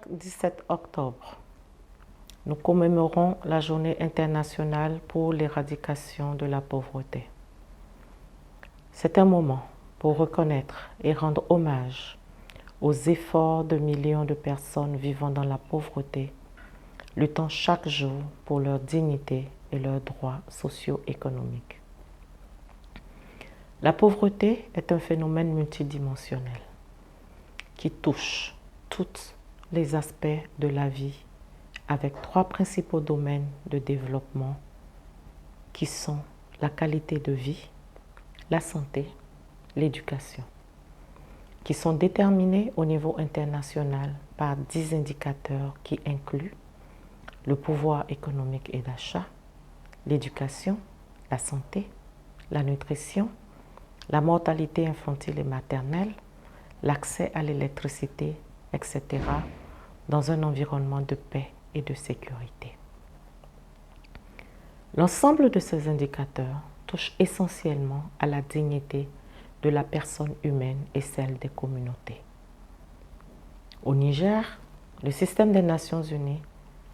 17 octobre, nous commémorons la Journée internationale pour l'éradication de la pauvreté. C'est un moment pour reconnaître et rendre hommage aux efforts de millions de personnes vivant dans la pauvreté, luttant chaque jour pour leur dignité et leurs droits socio-économiques. La pauvreté est un phénomène multidimensionnel qui touche tous les aspects de la vie avec trois principaux domaines de développement qui sont la qualité de vie, la santé, l'éducation, qui sont déterminés au niveau international par 10 indicateurs qui incluent le pouvoir économique et d'achat, l'éducation, la santé, la nutrition, la mortalité infantile et maternelle, l'accès à l'électricité, etc., dans un environnement de paix et de sécurité. L'ensemble de ces indicateurs touche essentiellement à la dignité de la personne humaine et celle des communautés. Au Niger, le système des Nations Unies,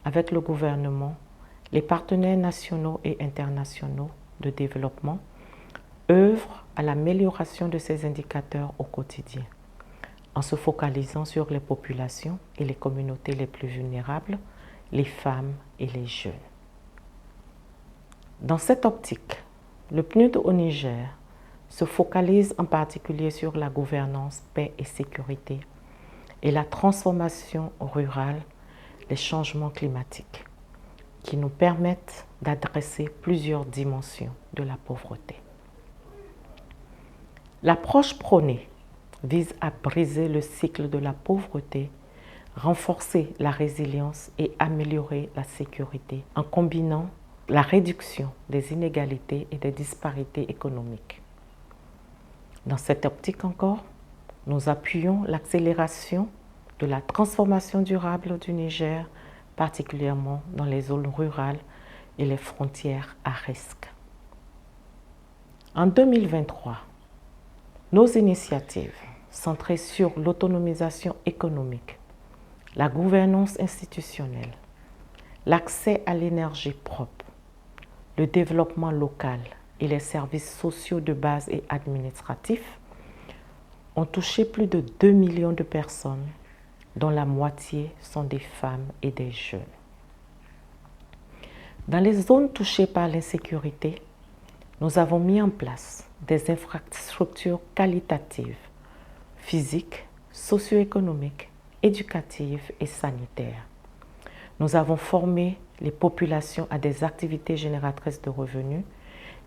avec le gouvernement, les partenaires nationaux et internationaux de développement, œuvrent à l'amélioration de ces indicateurs au quotidien, en se focalisant sur les populations et les communautés les plus vulnérables, les femmes et les jeunes. Dans cette optique, le PNUD au Niger se focalise en particulier sur la gouvernance, paix et sécurité et la transformation rurale, les changements climatiques, qui nous permettent d'adresser plusieurs dimensions de la pauvreté. L'approche prônée vise à briser le cycle de la pauvreté, renforcer la résilience et améliorer la sécurité en combinant la réduction des inégalités et des disparités économiques. Dans cette optique encore, nous appuyons l'accélération de la transformation durable du Niger, particulièrement dans les zones rurales et les frontières à risque. En 2023, nos initiatives centrées sur l'autonomisation économique, la gouvernance institutionnelle, l'accès à l'énergie propre, le développement local et les services sociaux de base et administratifs ont touché plus de 2 millions de personnes, dont la moitié sont des femmes et des jeunes. Dans les zones touchées par l'insécurité, nous avons mis en place des infrastructures qualitatives, physiques, socio-économiques, éducatives et sanitaires. Nous avons formé les populations à des activités génératrices de revenus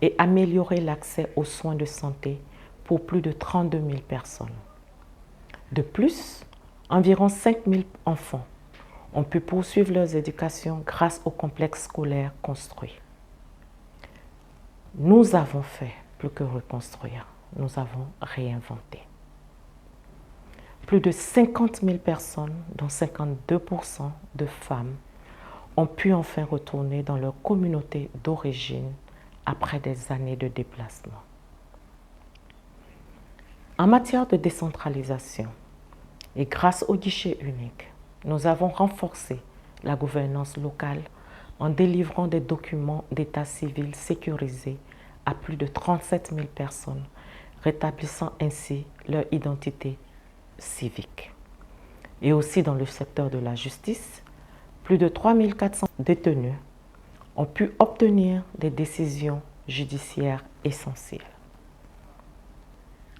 et amélioré l'accès aux soins de santé pour plus de 32 000 personnes. De plus, environ 5 000 enfants ont pu poursuivre leur éducation grâce aux complexes scolaires construits. Nous avons fait plus que reconstruire, nous avons réinventé. Plus de 50 000 personnes, dont 52% de femmes, ont pu enfin retourner dans leur communauté d'origine après des années de déplacement. En matière de décentralisation et grâce au guichet unique, nous avons renforcé la gouvernance locale en délivrant des documents d'état civil sécurisés à plus de 37 000 personnes, rétablissant ainsi leur identité civique. Et aussi dans le secteur de la justice, plus de 3 400 détenus ont pu obtenir des décisions judiciaires essentielles.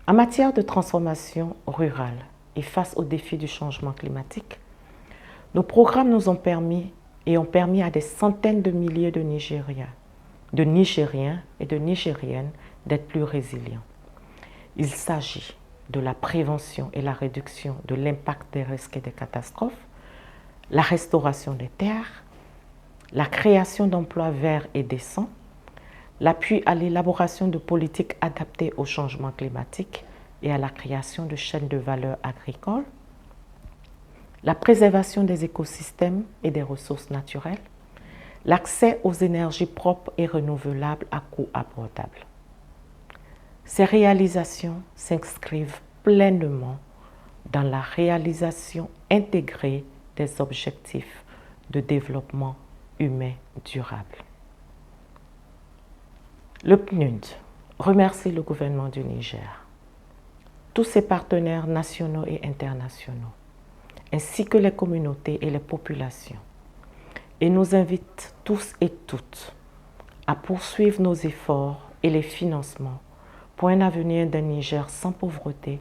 En matière de transformation rurale et face aux défis du changement climatique, nos programmes nous ont permis à des centaines de milliers de Nigériens et de Nigériennes d'être plus résilients. Il s'agit de la prévention et la réduction de l'impact des risques et des catastrophes, la restauration des terres, la création d'emplois verts et décents, l'appui à l'élaboration de politiques adaptées au changement climatique et à la création de chaînes de valeur agricoles, la préservation des écosystèmes et des ressources naturelles, l'accès aux énergies propres et renouvelables à coût abordable. Ces réalisations s'inscrivent pleinement dans la réalisation intégrée des objectifs de développement humain durable. Le PNUD remercie le gouvernement du Niger, tous ses partenaires nationaux et internationaux, ainsi que les communautés et les populations, et nous invite tous et toutes à poursuivre nos efforts et les financements pour un avenir d'un Niger sans pauvreté,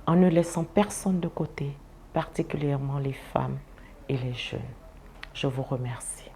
en ne laissant personne de côté, particulièrement les femmes et les jeunes. Je vous remercie.